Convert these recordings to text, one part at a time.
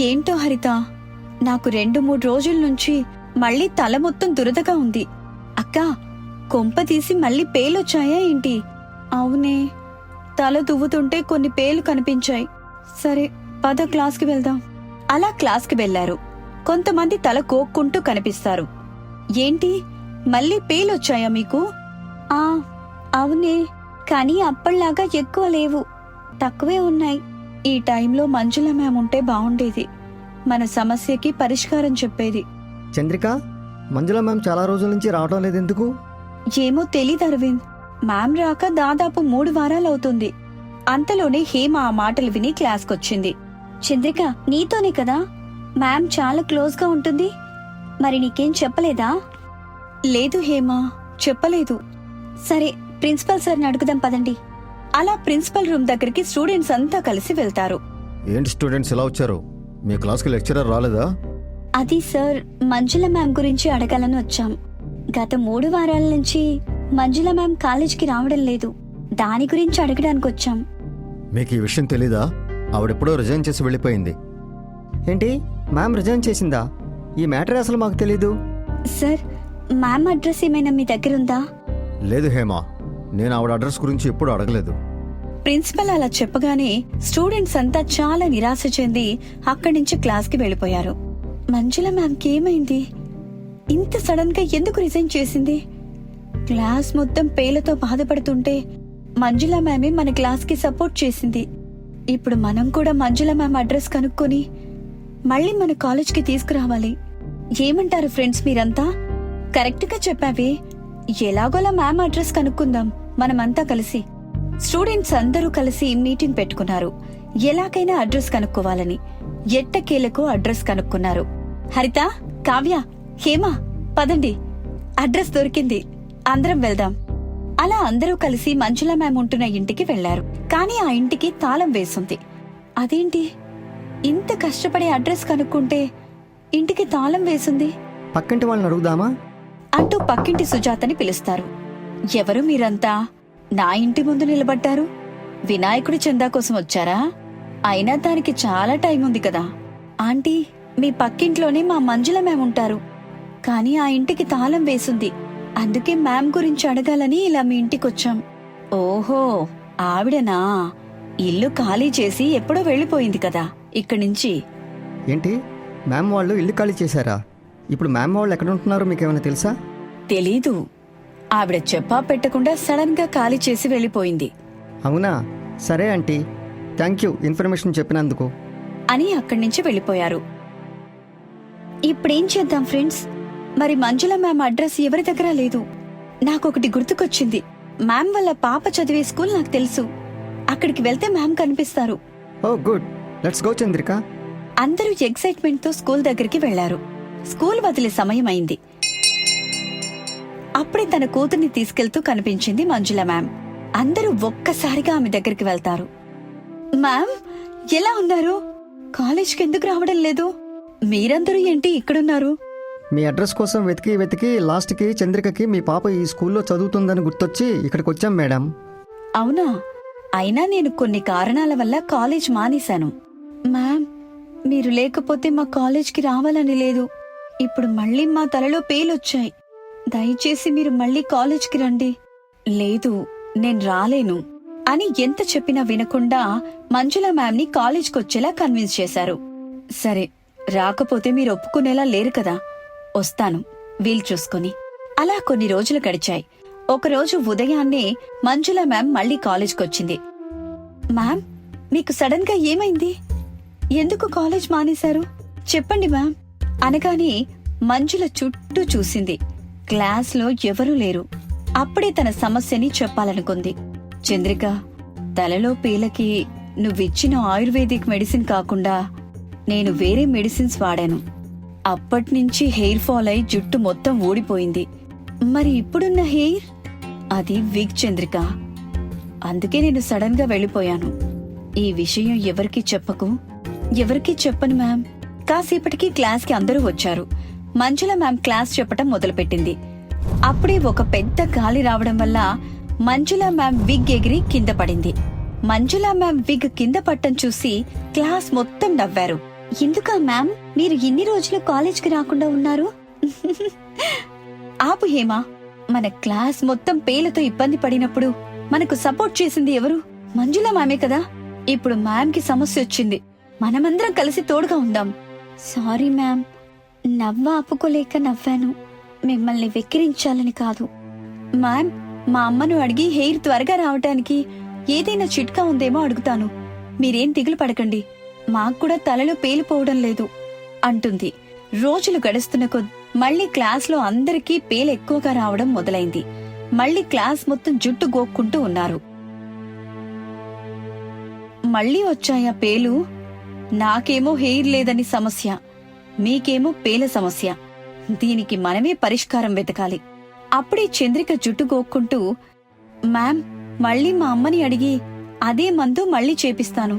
ఏంటో హరిత, నాకు 2-3 రోజుల నుంచి మళ్ళీ తల మొత్తం దురదగా ఉంది. అక్కా, కొంప తీసి మళ్ళీ పేలొచ్చాయా ఏంటి? అవునే, తల దువ్వుతుంటే కొన్ని పేలు కనిపించాయి. సరే పద క్లాస్కి వెళ్దాం. అలా క్లాస్కి వెళ్లారు. కొంతమంది తల కోక్కుంటూ కనిపిస్తారు. ఏంటి, మళ్ళీ పేలొచ్చాయా మీకు? అవునే, కానీ అప్పటిలాగా ఎక్కువ లేవు, తక్కువే ఉన్నాయి. ఈ టైంలో మంజుల మ్యామ్ ఉంటే బాగుండేది. మన సమస్యకి పరిష్కారం చెప్పేది. చంద్రిక, మంజుల మ్యామ్ చాలా రోజుల నుంచి రావడం లేదెందుకు? ఏమో తెలీదు అరవింద్, మ్యామ్ రాక దాదాపు 3 వారాలవుతుంది. అంతలోనే హేమ ఆ మాటలు విని క్లాస్కొచ్చింది. చంద్రిక, నీతోనే కదా మ్యామ్ చాలా క్లోజ్గా ఉంటుంది, మరి నీకేం చెప్పలేదా? లేదు హేమ, చెప్పలేదు. సరే ప్రిన్సిపల్ సార్ని అడుగుదాం పదండి. అలా ప్రిన్సిపల్ రూమ్ దగ్గరికి స్టూడెంట్స్ అంతా కలిసి వెళ్తారు. ఏంటి స్టూడెంట్స్ ఎలా వచ్చారు? మీ క్లాస్కి లెక్చరర్ రాలేదా? అది సార్, మంజుల మ్యామ్ గురించి అడగాలని వచ్చాం. గత 3 వారాల నుంచి మంజుల మ్యామ్ కాలేజీకి రావడం లేదు, దాని గురించి అడగడానికి వచ్చాం. మీకు ఈ విషయం తెలీదా? ఆవిడెప్పుడో రిజైన్ చేసి వెళ్ళిపోయింది. ఏంటి, మ్యామ్ రిజైన్ చేసిందా? ఈ మ్యాటర్ అసలు మాకు తెలీదు. సార్, మ్యామ్ అడ్రస్ ఏమైనా మీ దగ్గర ఉందా? లేదు హేమా, నేను ఆవిడ అడ్రస్ గురించి ఎప్పుడు అడగలేదు. ప్రిన్సిపల్ అలా చెప్పగానే స్టూడెంట్స్ అంతా చాలా నిరాశ చెంది అక్కడి నుంచి క్లాస్కి వెళ్లిపోయారు. మంజుల మ్యామ్కి ఏమైంది? ఇంత సడన్ గా ఎందుకు రిజైన్ చేసింది? క్లాస్ మొత్తం పేలతో బాధపడుతుంటే మంజుల మ్యామే మన క్లాస్కి సపోర్ట్ చేసింది. ఇప్పుడు మనం కూడా మంజుల మ్యామ్ అడ్రస్ కనుక్కొని మళ్ళీ మన కాలేజ్కి తీసుకురావాలి. ఏమంటారు ఫ్రెండ్స్ మీరంతా? కరెక్ట్ గా చెప్పావే, ఎలాగోలా మ్యామ్ అడ్రస్ కనుక్కుందాం మనమంతా కలిసి. స్టూడెంట్స్ అందరూ కలిసి మీటింగ్ పెట్టుకున్నారు. ఎలాగైనా అడ్రస్ కనుక్కోవాలని ఎట్టకేలకు అడ్రస్ కనుక్కున్నారు. హరిత, కావ్య, హేమ, పదండి, అడ్రస్ దొరికింది, అందరం వెళ్దాం. అలా అందరూ కలిసి మంజుల మ్యామ్ ఉంటున్న ఇంటికి వెళ్లారు. కానీ ఆ ఇంటికి తాళం వేసుంది. అదేంటి, ఇంత కష్టపడి అడ్రస్ కనుక్కుంటే ఇంటికి తాళం వేసుంది? పక్కింటి వాళ్ళని అడుగుదామా అంటూ పక్కింటి సుజాతని పిలుస్తారు. ఎవరు మీరంతా నా ఇంటి ముందు నిలబడ్డారు? వినాయకుడి చందా కోసం వచ్చారా? అయినా దానికి చాలా టైం ఉంది కదా. ఆంటీ, మీ పక్కింట్లోనే మా మంజుల మ్యామ్ ఉంటారు, కానీ ఆ ఇంటికి తాళం వేసుంది. అందుకే మ్యామ్ గురించి అడగాలని ఇలా మీ ఇంటికొచ్చాం. ఓహో, ఆవిడనా? ఇల్లు ఖాళీ చేసి ఎప్పుడో వెళ్లిపోయింది కదా ఇక్కడి నుంచి. ఏంటి, మ్యామ్ వాళ్ళు ఇల్లు ఖాళీ చేశారా? ఇప్పుడు మ్యామ్ వాళ్ళు ఎక్కడ ఉంటున్నారో మీకేమైనా తెలుసా? తెలీదు, ఆవిడ చెప్పా పెట్టకుండా సడన్ గా ఖాళీ చేసి వెళ్లిపోయింది. అవునా, సరే ఆంటీ, థ్యాంక్ యూ ఇన్ఫర్మేషన్ చెప్పినందుకు అని అక్కడి నుంచి వెళ్లిపోయారు. ఇప్పుడేం చేద్దాం ఫ్రెండ్స్? మరి మంజుల మ్యామ్ అడ్రస్ ఎవరి దగ్గర లేదు. నాకొకటి గుర్తుకొచ్చింది. మ్యామ్ వాళ్ళ పాప చదివే స్కూల్ నాకు తెలుసు. అక్కడికి వెళ్తే మ్యామ్ కనిపిస్తారు. ఓ గుడ్, లెట్స్ గో చంద్రిక. అందరూ ఎక్సైట్మెంట్ తో స్కూల్ దగ్గరికి వెళ్లారు. స్కూల్ వదిలే సమయం అయింది. అప్పుడే తన కూతుర్ని తీసుకెళ్తూ కనిపించింది మంజుల మ్యామ్. అందరూ ఒక్కసారిగా ఆమె దగ్గరికి వెళ్తారు. మ్యామ్, ఎలా ఉన్నారు? కాలేజ్కి ఎందుకు రావడం లేదు? మీరందరూ ఏంటి ఇక్కడున్నారు? మీ అడ్రస్ కోసం వెతికి వెతికి లాస్ట్కి చంద్రికకి మీ పాప ఈ స్కూల్లో చదువుతుందని గుర్తొచ్చి ఇక్కడికి వచ్చాం మేడం. అవునా? అయినా నేను కొన్ని కారణాల వల్ల కాలేజ్ మానేశాను. మ్యామ్, మీరు లేకపోతే మా కాలేజ్కి రావాలని లేదు. ఇప్పుడు మళ్ళీ మా తలలో పేలొచ్చాయి. దయచేసి మీరు మళ్ళీ కాలేజ్కి రండి. లేదు, నేను రాలేను అని ఎంత చెప్పినా వినకుండా మంజుల మ్యామ్ని కాలేజ్కొచ్చేలా కన్విన్స్ చేశారు. సరే, రాకపోతే మీరు ఒప్పుకునేలా లేరు కదా, వస్తాను వీలు చూసుకుని. అలా కొన్ని రోజులు గడిచాయి. ఒకరోజు ఉదయాన్నే మంజుల మ్యామ్ మళ్లీ కాలేజ్కొచ్చింది. మ్యామ్, మీకు సడన్ గా ఏమైంది? ఎందుకు కాలేజ్ మానేశారు? చెప్పండి మ్యామ్ అనగానే మంజుల చుట్టూ చూసింది. క్లాస్లో ఎవరూ లేరు. అప్పుడే తన సమస్యని చెప్పాలనుకుంది. చంద్రిక, తలలో పేలకి నువ్విచ్చిన ఆయుర్వేదిక్ మెడిసిన్ కాకుండా నేను వేరే మెడిసిన్స్ వాడాను. అప్పట్నుంచి హెయిర్ ఫాల్ అయి జుట్టు మొత్తం ఊడిపోయింది. మరి ఇప్పుడున్న హెయిర్ అది విగ్ చంద్రిక. అందుకే నేను సడన్ గా వెళ్లిపోయాను. ఈ విషయం ఎవరికీ చెప్పకు. ఎవరికీ చెప్పను మ్యామ్. కాసేపటికి క్లాస్కి అందరూ వచ్చారు. మంజుల మ్యామ్ క్లాస్ చెప్పటం మొదలుపెట్టింది. అప్పుడే ఒక పెద్ద గాలి రావడం వల్ల మంజుల మ్యామ్ విగ్ ఎగిరి కింద పడింది. మంజుల మ్యామ్ విగ్ కింద పట్టం చూసి క్లాస్ మొత్తం నవ్వారు. ఎందుకా మ్యామ్ మీరు ఇన్ని రోజులు కాలేజ్కి రాకుండా ఉన్నారు? ఆపు హేమా, మన క్లాస్ మొత్తం పేలతో ఇబ్బంది పడినప్పుడు మనకు సపోర్ట్ చేసింది ఎవరు? మంజుల మ్యామే కదా. ఇప్పుడు మ్యామ్ కి సమస్య వచ్చింది, మనమందరం కలిసి తోడుగా ఉందాం. సారీ మ్యామ్, నవ్వ ఆపుకోలేక నవ్వాను, మిమ్మల్ని వెక్కిరించాలని కాదు. మ్యామ్, మా అమ్మను అడిగి హెయిర్ త్వరగా రావటానికి ఏదైనా చిట్కా ఉందేమో అడుగుతాను. మీరేం దిగులు పడకండి, మాకు కూడా తలలో పేలిపోవడం లేదు అంటుంది. రోజులు గడుస్తున్న కొద్దీ మళ్లీ క్లాస్లో అందరికీ పేలు ఎక్కువగా రావడం మొదలైంది. మళ్లీ క్లాస్ మొత్తం జుట్టు గోక్కుంటూ ఉన్నారు. మళ్లీ వచ్చాయా పేలు? నాకేమో హెయిర్ లేదని సమస్య, మీకేమో పేల సమస్య. దీనికి మనమే పరిష్కారం వెతకాలి. అప్పుడే చంద్రిక జుట్టు గోక్కుంటూ, మ్యామ్, మళ్ళీ మా అమ్మని అడిగి అదే మందు మళ్ళీ చేపిస్తాను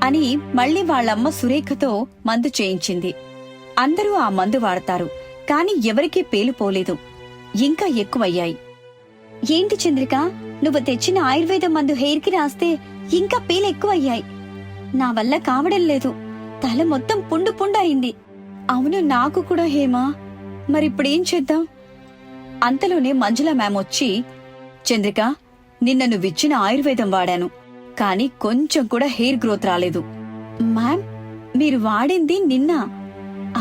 అని మళ్ళీ వాళ్ళమ్మ సురేఖతో మందు చేయించింది. అందరూ ఆ మందు వాడతారు, కాని ఎవరికీ పేలు పోలేదు, ఇంకా ఎక్కువయ్యాయి. ఏంటి చంద్రిక, నువ్వు తెచ్చిన ఆయుర్వేద మందు హెయిర్ కి రాస్తే ఇంకా పేలు ఎక్కువయ్యాయి. నా వల్ల కావడం లేదు, తల మొత్తం పుండు పుండు అయింది. అవును, నాకు కూడా హేమా, మరిప్పుడేం చేద్దాం? అంతలోనే మంజుల మ్యామ్ వచ్చి, చంద్రిక, నిన్న నువ్విచ్చిన ఆయుర్వేదం వాడాను, కాని కొంచెం కూడా హెయిర్ గ్రోత్ రాలేదు. మ్యామ్, మీరు వాడింది నిన్న,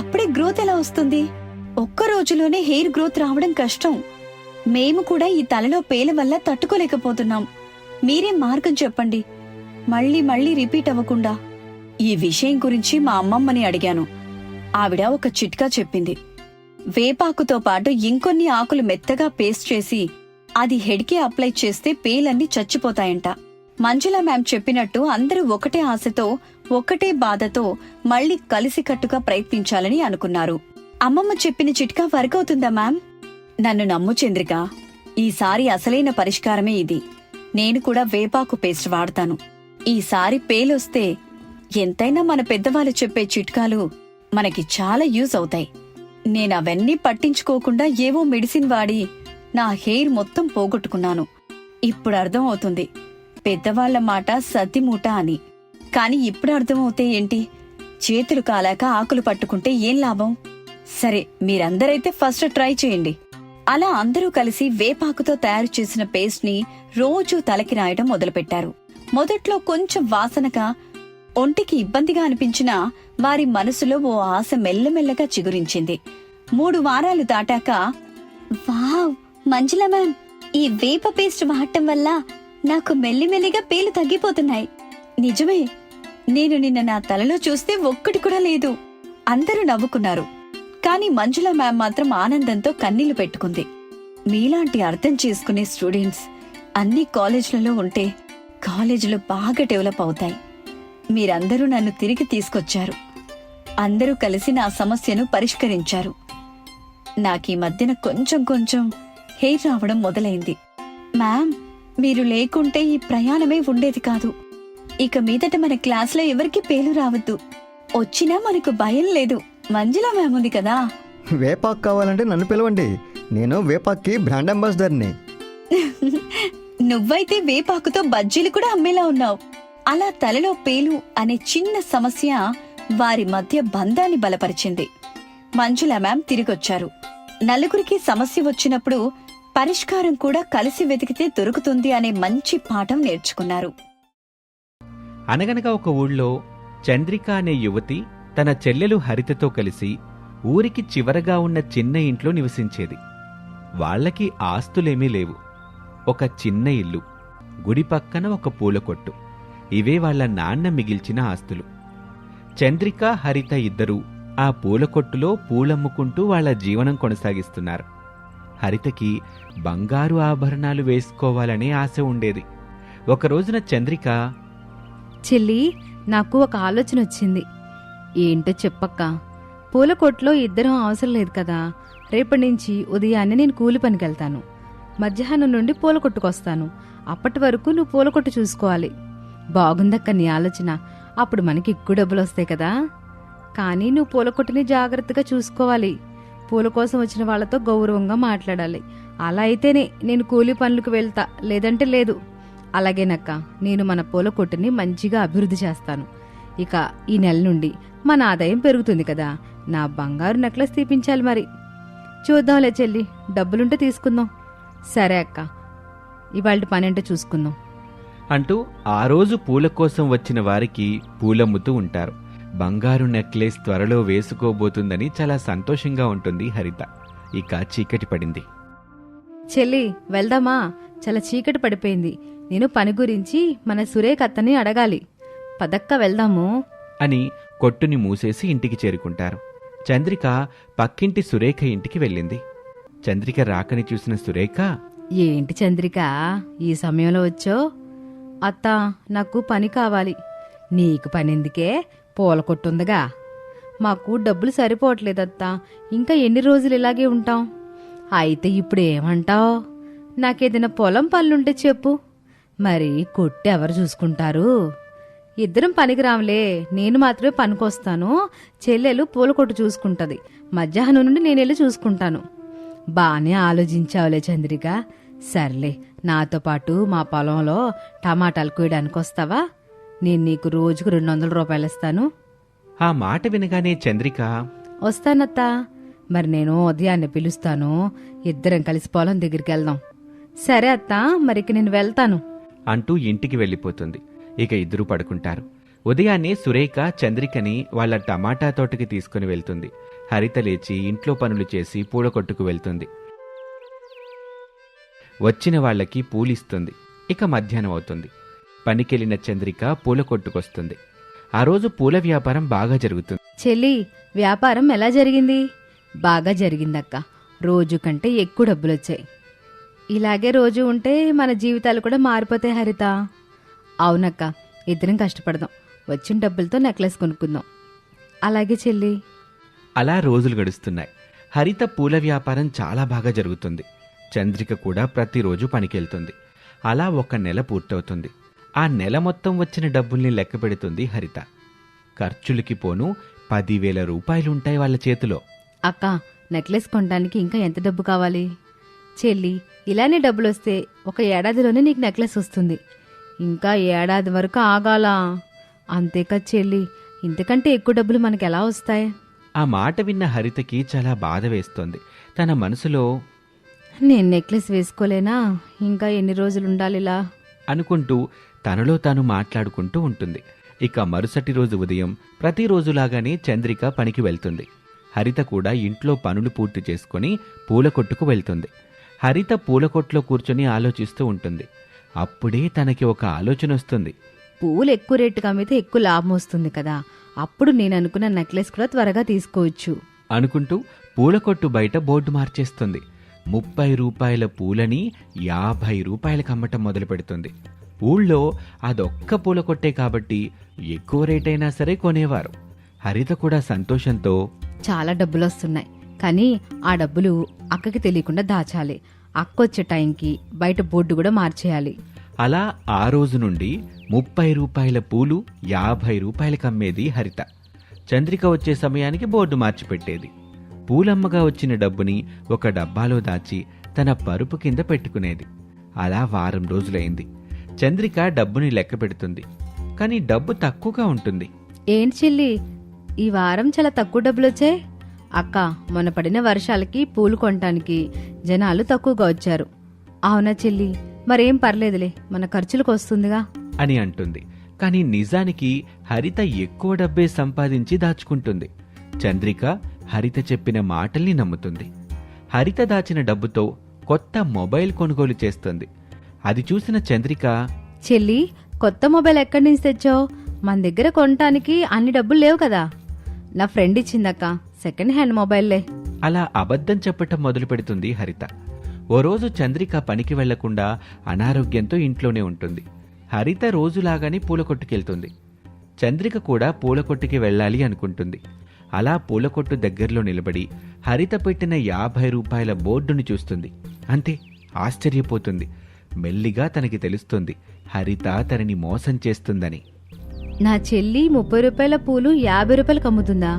అప్పుడే గ్రోత్ ఎలా వస్తుంది? ఒక్క రోజులోనే హెయిర్ గ్రోత్ రావడం కష్టం. మేము కూడా ఈ తలలో పేల వల్ల తట్టుకోలేకపోతున్నాం. మీరే మార్గం చెప్పండి, మళ్ళీ మళ్ళీ రిపీట్ అవ్వకుండా. ఈ విషయం గురించి మా అమ్మమ్మని అడిగాను. ఆవిడ ఒక చిట్కా చెప్పింది. వేపాకుతో పాటు ఇంకొన్ని ఆకులు మెత్తగా పేస్ట్ చేసి అది హెడ్కి అప్లై చేస్తే పేలన్నీ చచ్చిపోతాయంట. మంజుల మ్యామ్ చెప్పినట్టు అందరూ ఒకటే ఆశతో, ఒకటే బాధతో మళ్లీ కలిసికట్టుగా ప్రయత్నించాలని అనుకున్నారు. అమ్మమ్మ చెప్పిన చిట్కా వర్క్ అవుతుందా మ్యామ్? నన్ను నమ్ము చంద్రిక, ఈసారి అసలైన పరిష్కారమే ఇది. నేను కూడా వేపాకు పేస్ట్ వాడతాను. ఈసారి పేలొస్తే ఎంతైనా మన పెద్దవాళ్ళు చెప్పే చిట్కాలు మనకి చాలా యూజ్ అవుతాయి. నేనవన్నీ పట్టించుకోకుండా ఏవో మెడిసిన్ వాడి నా హెయిర్ మొత్తం పోగొట్టుకున్నాను. ఇప్పుడు అర్థం అవుతుంది పెద్దవాళ్ల మాట సద్దిమూట అని. కాని ఇప్పుడు అర్థమవుతే ఏంటి, చేతులు కాలాక ఆకులు పట్టుకుంటే ఏం లాభం? సరే, మీరందరైతే ఫస్ట్ ట్రై చేయండి. అలా అందరూ కలిసి వేపాకుతో తయారు చేసిన పేస్ట్ ని రోజూ తలకి రాయడం మొదలుపెట్టారు. మొదట్లో కొంచెం వాసనగా, ఒంటికి ఇబ్బందిగా అనిపించినా వారి మనసులో ఓ ఆశ మెల్లమెల్లగా చిగురించింది. 3 వారాలు దాటాక, వావ్ మంజుల మ్యామ్, ఈ వేప పేస్ట్ వాడటం వల్ల నాకు మెల్లిమెల్లిగా పేలు తగ్గిపోతున్నాయి. నిజమే, నేను నిన్న నా తలలో చూస్తే ఒక్కటి కూడా లేదు. అందరూ నవ్వుకున్నారు. కాని మంజుల మ్యామ్ మాత్రం ఆనందంతో కన్నీళ్లు పెట్టుకుంది. మీలాంటి అర్థం చేసుకునే స్టూడెంట్స్ అన్ని కాలేజీలలో ఉంటే కాలేజీలు బాగా డెవలప్ అవుతాయి. మీరందరూ నన్ను తిరిగి తీసుకొచ్చారు. అందరూ కలిసి నా సమస్యను పరిష్కరించారు. నాకీ మధ్యన కొంచెం కొంచెం హెయిర్ రావడం మొదలైంది. మ్యామ్, మీరు లేకుంటే ఈ ప్రయాణమే ఉండేది కాదు. ఇక మీదట మన క్లాస్లో ఎవరికి పేలు రావద్దు. వచ్చినా మనకు భయం లేదు, మంజుల మ్యామ్ ఉంది కదా. వేపాకు కావాలంటే నన్ను పిలవండి, నేను వేపాక్కి బ్రాండ్ అంబాసిడర్ని. నువ్వైతే వేపాకుతో బజ్జీలు కూడా అమ్మేలా ఉన్నావు. అలా తలలో పేలు అనే చిన్న సమస్య వారి మధ్య బంధాన్ని బలపరిచింది. మంజుల మ్యామ్ తిరిగొచ్చారు. నలుగురికి సమస్య వచ్చినప్పుడు పరిష్కారం కూడా కలిసి వెతికితే దొరుకుతుంది అనే మంచి పాఠం నేర్చుకున్నారు. అనగనగా ఒక ఊళ్ళో చంద్రిక అనే యువతి తన చెల్లెలు హరితతో కలిసి ఊరికి చివరగా ఉన్న చిన్న ఇంట్లో నివసించేది. వాళ్లకి ఆస్తులేమీ లేవు. ఒక చిన్న ఇల్లు, గుడి పక్కన ఒక పూల కొట్టు, ఇవే వాళ్ల నాన్న మిగిల్చిన ఆస్తులు. చంద్రిక, హరిత ఇద్దరూ ఆ పూల కొట్టులో పూలమ్ముకుంటూ వాళ్ల జీవనం కొనసాగిస్తున్నారు. హరితకి బంగారు ఆభరణాలు వేసుకోవాలనే ఆశ ఉండేది. ఒకరోజున చంద్రిక, చెల్లి, నాకు ఒక ఆలోచన వచ్చింది. ఏంటో చెప్పక్క. పూల కొట్లో ఇద్దరం అవసరం లేదు కదా. రేపటి నుంచి ఉదయాన్నే నేను కూలి పనికెళ్తాను. మధ్యాహ్నం నుండి పూల కొట్టుకొస్తాను. అప్పటి వరకు నువ్వు పూల కొట్టు చూసుకోవాలి. బాగుందక్క నీ ఆలోచన. అప్పుడు మనకి ఎక్కువ డబ్బులు వస్తాయి కదా. కానీ నువ్వు పూల కొట్టుని జాగ్రత్తగా చూసుకోవాలి. పూల కోసం వచ్చిన వాళ్లతో గౌరవంగా మాట్లాడాలి. అలా అయితేనే నేను కూలి పనులకు వెళ్తా, లేదంటే లేదు. అలాగేనక్క, నేను మన పూల కొట్టుని మంచిగా అభివృద్ధి చేస్తాను. ఇక ఈ నెల నుండి మన ఆదాయం పెరుగుతుంది కదా. నా బంగారు నెక్లెస్ తీపించాలి మరి. చూద్దాంలే చెల్లి, డబ్బులుంటే తీసుకుందాం. సరే అక్క, ఇవాళ పనేంటో చూసుకుందాం అంటూ ఆ రోజు పూల కోసం వచ్చిన వారికి పూలమ్ముతూ ఉంటారు. బంగారు నెక్లెస్ త్వరలో వేసుకోబోతుందని చాలా సంతోషంగా ఉంటుంది హరిత. ఇక చీకటి పడింది. చెల్లి, వెళ్దామా? చాలా చీకటి పడిపోయింది. నేను పని గురించి మన సురేఖ అత్తని అడగాలి. పదక్క వెళ్దాము అని కొట్టుని మూసేసి ఇంటికి చేరుకుంటారు. చంద్రిక పక్కింటి సురేఖ ఇంటికి వెళ్ళింది. చంద్రిక రాకని చూసిన సురేఖ, ఏంటి చంద్రిక ఈ సమయంలో వచ్చో? అత్తా, నాకు పని కావాలి. నీకు పనెందుకే? పూల కొట్టుందిగా. మాకు డబ్బులు సరిపోవట్లేదత్తా. ఇంకా ఎన్ని రోజులు ఇలాగే ఉంటాం? అయితే ఇప్పుడు ఏమంటావ్? నాకేదైనా పొలం పనులుంటే చెప్పు. మరి కొట్టు ఎవరు చూసుకుంటారు? ఇద్దరం పనికి రాములే. నేను మాత్రమే పనికొస్తాను. చెల్లెలు పూల కొట్టు చూసుకుంటది. మధ్యాహ్నం నుండి నేనెళ్ళి చూసుకుంటాను. బానే ఆలోచించావులే చంద్రిక. సర్లే, నాతో పాటు మా పొలంలో టమాటాలు కోయడానికి వస్తావా? నేను నీకు రోజుకు 200 రూపాయలు ఇస్తాను. ఆ మాట వినగానే చంద్రిక, వస్తానత్తా. మరి నేను ఉదయాన్నే పిలుస్తాను. ఇద్దరం కలిసి పొలం దగ్గరికి వెళ్దాం. సరే అత్తా, మరికి నేను వెళ్తాను అంటూ ఇంటికి వెళ్ళిపోతుంది. ఇక ఇద్దరూ పడుకుంటారు. ఉదయాన్నే సురేఖ చంద్రికని వాళ్ళ టమాటా తోటకి తీసుకుని వెళ్తుంది. హరిత లేచి ఇంట్లో పనులు చేసి పూల కొట్టుకు వెళ్తుంది. వచ్చిన వాళ్లకి పూలిస్తుంది. ఇక మధ్యాహ్నం అవుతుంది. పనికెళ్లిన చంద్రిక పూల కొట్టుకొస్తుంది. ఆ రోజు పూల వ్యాపారం బాగా జరుగుతుంది. చెల్లి, వ్యాపారం ఎలా జరిగింది? బాగా జరిగిందక్క. రోజు కంటే ఎక్కువ డబ్బులొచ్చాయి. ఇలాగే రోజు ఉంటే మన జీవితాలు కూడా మారిపోతాయి హరిత. అవునక్క, ఇద్దరం కష్టపడదాం. వచ్చిన డబ్బులతో నెక్లెస్ కొనుక్కుందాం. అలాగే చెల్లి. అలా రోజులు గడుస్తున్నాయి. హరిత పూల వ్యాపారం చాలా బాగా జరుగుతుంది. చంద్రిక కూడా ప్రతిరోజు పనికెళ్తుంది. అలా 1 నెల పూర్తవుతుంది. ఆ నెల మొత్తం వచ్చిన డబ్బుల్ని లెక్క పెడుతుంది హరిత. ఖర్చులకి పోను 10,000 రూపాయలుంటాయి వాళ్ళ చేతిలో. అక్క, నెక్లెస్ కొనడానికి ఇంకా ఎంత డబ్బు కావాలి? చెల్లి, ఇలానే డబ్బులొస్తే 1 ఏడాదిలోనే నీకు నెక్లెస్ వస్తుంది. ఇంకా ఏడాది వరకు ఆగాలా? అంతేకా చెల్లి, ఇంతకంటే ఎక్కువ డబ్బులు మనకెలా వస్తాయి? ఆ మాట విన్న హరితకి చాలా బాధ వేస్తోంది. తన మనసులో, నేను నెక్లెస్ వేసుకోలేనా? ఇంకా ఎన్ని రోజులుండాలిలా అనుకుంటూ తనలో తాను మాట్లాడుకుంటూ ఉంటుంది. ఇక మరుసటి రోజు ఉదయం ప్రతిరోజులాగానే చంద్రిక పనికి వెళ్తుంది. హరిత కూడా ఇంట్లో పనులు పూర్తి చేసుకుని పూల కొట్టుకు వెళ్తుంది. హరిత పూల కొట్లో కూర్చొని ఆలోచిస్తూ ఉంటుంది. అప్పుడే తనకి ఒక ఆలోచన వస్తుంది. పూలు ఎక్కువ రేటుగా అమ్మితే ఎక్కువ లాభం వస్తుంది కదా. అప్పుడు నేను అనుకున్న నెక్లెస్ కూడా త్వరగా తీసుకోవచ్చు అనుకుంటూ పూల కొట్టు బయట బోర్డు మార్చేస్తుంది. 30 రూపాయల పూలని 50 రూపాయలకు అమ్మటం మొదలు పెడుతుంది. ఊళ్ళో అదొక్క పూల కొట్టే కాబట్టి ఎక్కువ రేటైనా సరే కొనేవారు. హరిత కూడా సంతోషంతో, చాలా డబ్బులొస్తున్నాయి, కానీ ఆ డబ్బులు అక్కకి తెలియకుండా దాచాలి. అక్కొచ్చే టైంకి బయట బోర్డు కూడా మార్చేయాలి. అలా ఆ రోజు నుండి 30 రూపాయల పూలు 50 రూపాయలకు అమ్మేది హరిత. చంద్రిక వచ్చే సమయానికి బోర్డు మార్చిపెట్టేది. పూలమ్మగా వచ్చిన డబ్బుని ఒక డబ్బాలో దాచి తన పరుపు కింద పెట్టుకునేది. అలా వారం రోజులైంది. చంద్రిక డబ్బుని లెక్క పెడుతుంది. కానీ డబ్బు తక్కువగా ఉంటుంది. ఏంటి చెల్లి, ఈ వారం చాలా తక్కువ డబ్బులొచ్చాయి? అక్క, మొన్న పడిన వర్షాలకి పూలు కొనటానికి జనాలు తక్కువగా వచ్చారు. అవునా చెల్లి? మరేం పర్లేదులే, మన ఖర్చులకు వస్తుందిగా అని అంటుంది. కానీ నిజానికి హరిత ఎక్కువ డబ్బే సంపాదించి దాచుకుంటుంది. చంద్రిక హరిత చెప్పిన మాటల్ని నమ్ముతుంది. హరిత దాచిన డబ్బుతో కొత్త మొబైల్ కొనుగోలు చేస్తుంది. అది చూసిన చంద్రిక, చెల్లి, కొత్త మొబైల్ ఎక్కడి నుంచి తెచ్చావు? మన దగ్గర కొనటానికి అన్ని డబ్బులు లేవు కదా. నా ఫ్రెండ్ ఇచ్చిందక్క, సెకండ్ హ్యాండ్ మొబైల్లే. అలా అబద్ధం చెప్పటం మొదలు పెడుతుంది హరిత. ఓ రోజు చంద్రిక పనికి వెళ్లకుండా అనారోగ్యంతో ఇంట్లోనే ఉంటుంది. హరిత రోజులాగానే పూల కొట్టుకెళ్తుంది. చంద్రిక కూడా పూల కొట్టుకి వెళ్ళాలి అనుకుంటుంది. అలా పూల కొట్టు దగ్గరలో నిలబడి హరిత పెట్టిన 50 రూపాయల బోర్డుని చూస్తుంది. అంతే, ఆశ్చర్యపోతుంది. మెల్లిగా తనకి తెలుస్తుంది హరిత తనని మోసం చేస్తుందని. నా చెల్లి 30 రూపాయల పూలు 50 రూపాయలకు అమ్ముతుందా?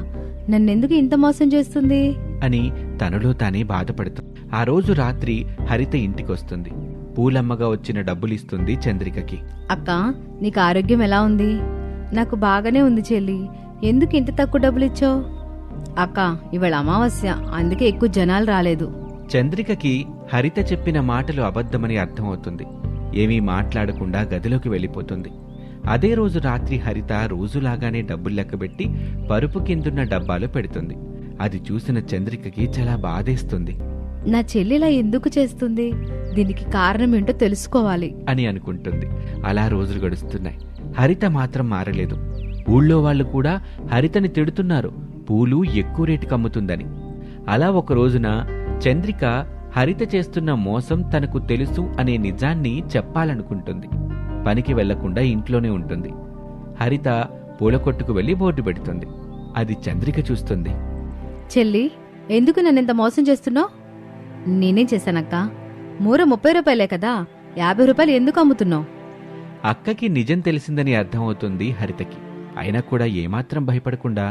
నన్నెందుకు ఇంత మోసం చేస్తుంది అని తనలో తానే బాధపడుతుంది. ఆ రోజు రాత్రి హరిత ఇంటికొస్తుంది. పూలమ్మగా వచ్చిన డబ్బులిస్తుంది చంద్రికకి. అక్క, నీకు ఆరోగ్యం ఎలా ఉంది? నాకు బాగానే ఉంది చెల్లి. ఎందుకు ఇంత తక్కువ డబ్బులు ఇచ్చావు? అక్క, ఇవాళ అమావాస్య, అందుకే ఎక్కువ జనాలు రాలేదు. చంద్రికకి హరిత చెప్పిన మాటలు అబద్ధమని అర్థమవుతుంది. ఏమీ మాట్లాడకుండా గదిలోకి వెళ్ళిపోతుంది. అదే రోజు రాత్రి హరిత రోజులాగానే డబ్బులు లెక్కబెట్టి పరుపు కిందున్న డబ్బాలో పెడుతుంది. అది చూసిన చంద్రికకి చాలా బాధేస్తుంది. నా చెల్లిలా ఎందుకు చేస్తుంది? దీనికి కారణం ఏంటో తెలుసుకోవాలి అని అనుకుంటుంది. అలా రోజులు గడుస్తున్నాయి. హరిత మాత్రం మారలేదు. ఊళ్ళో వాళ్ళు కూడా హరితని తిడుతున్నారు, పూలు ఎక్కువ రేటుకి అమ్ముతుందని. అలా ఒక రోజున చంద్రిక హరిత చేస్తున్న మోసం తనకు తెలుసు అనే నిజాన్ని చెప్పాలనుకుంటుంది. పనికి వెళ్లకుండా ఇంట్లోనే ఉంటుంది. హరిత పూల కొట్టుకు వెళ్లి బోర్డు పెడుతుంది. అది చంద్రిక చూస్తుంది. చెల్లి, ఎందుకు నన్నింత మోసం చేస్తున్నావు? నేనేం చేశానక్క? మూర 30 రూపాయలే కదా, 50 రూపాయలు ఎందుకు అమ్ముతున్నావు? అక్కకి నిజం తెలిసిందని అర్థమవుతుంది హరితకి. అయినా కూడా ఏమాత్రం భయపడకుండా,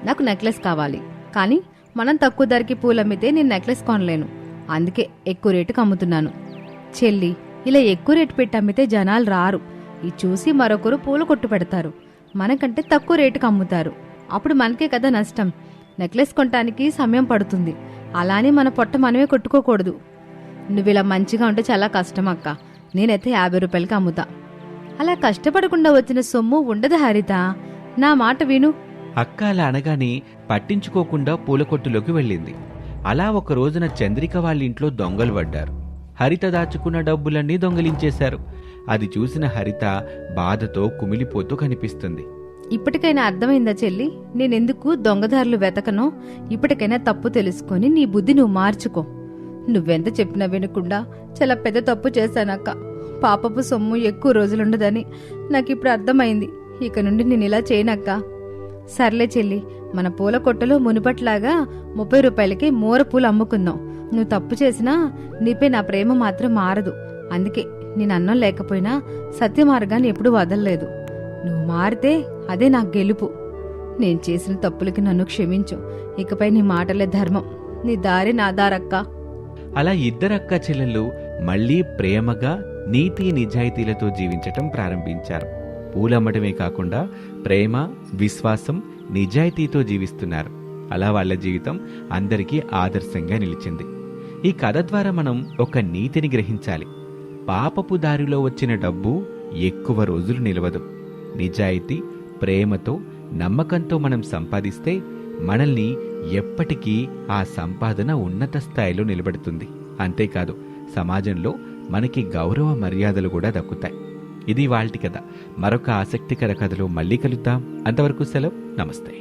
నాకు నెక్లెస్ కావాలి, కానీ మనం తక్కువ ధరకి పూలమ్మితే నేను నెక్లెస్ కొనలేను, అందుకే ఎక్కువ రేటుకి అమ్ముతున్నాను. చెల్లి, ఇలా ఎక్కువ రేటు పెట్టి అమ్మితే జనాలు రారు. ఇది చూసి మరొకరు పూల కొట్టు పెడతారు, మనకంటే తక్కువ రేటుకి అమ్ముతారు. అప్పుడు మనకే కదా నష్టం. నెక్లెస్ కొనటానికి సమయం పడుతుంది, అలానే మన పొట్ట మనమే కొట్టుకోకూడదు. నువ్విలా మంచిగా ఉంటే చాలా కష్టం అక్క. నేనైతే 50 రూపాయలకి అమ్ముతా. అలా కష్టపడకుండా వచ్చిన సొమ్ము ఉండదు హరిత, నా మాట విను. అక్క అలా అనగానే పట్టించుకోకుండా పూలకొట్టులోకి వెళ్ళింది. అలా ఒక రోజున చంద్రిక వాళ్ళింట్లో దొంగలు పడ్డారు. హరిత దాచుకున్న డబ్బులన్నీ దొంగలించేశారు. అది చూసిన హరిత బాధతో కుమిలిపోతూ కనిపిస్తుంది. ఇప్పటికైనా అర్థమైందా చెల్లి, నేనెందుకు దొంగదారులు వెతకనో? ఇప్పటికైనా తప్పు తెలుసుకొని నీ బుద్ధి నువ్వు మార్చుకో. నువ్వెంత చెప్పినా వినకుండా చాలా పెద్ద తప్పు చేశానక్క. పాపపు సొమ్ము ఎక్కువ రోజులుండదని నాకిప్పుడు అర్థమైంది. ఇక నుండి నేను ఇలా చేయనక్క. సర్లే చెల్లి, మన పూల కొట్టలో మునుపట్లాగా 30 రూపాయలకి మూర పూలు అమ్ముకుందాం. నువ్వు తప్పు చేసినా నీపై నా ప్రేమ మాత్రం మారదు. అందుకే నేను అన్నం లేకపోయినా సత్య మార్గాన్ని ఎప్పుడూ వదలలేదు. నువ్వు మారితే అదే నాకు గెలుపు. నేను చేసిన తప్పులకి నన్ను క్షమించు. ఇకపై నీ మాటలే ధర్మం, నీ దారి నా దారక్క. అలా ఇద్దరక్క చెల్లెళ్ళు మళ్లీ ప్రేమగా నీతి నిజాయితీలతో జీవించటం ప్రారంభించారు. పూలమ్మటమే కాకుండా ప్రేమ, విశ్వాసం, నిజాయితీతో జీవిస్తున్నారు. అలా వాళ్ళ జీవితం అందరికీ ఆదర్శంగా నిలిచింది. ఈ కథ ద్వారా మనం ఒక నీతిని గ్రహించాలి. పాపపు దారిలో వచ్చిన డబ్బు ఎక్కువ రోజులు నిలవదు. నిజాయితీ, ప్రేమతో, నమ్మకంతో మనం సంపాదిస్తే మనల్ని ఎప్పటికీ ఆ సంపాదన ఉన్నత స్థాయిలో నిలబెడుతుంది. అంతేకాదు, సమాజంలో మనకి గౌరవ మర్యాదలు కూడా దక్కుతాయి. ఇది ఇవాల్టి కథ. మరొక ఆసక్తికర కథలో మళ్ళీ కలుద్దాం. అంతవరకు సెలవు. నమస్తే.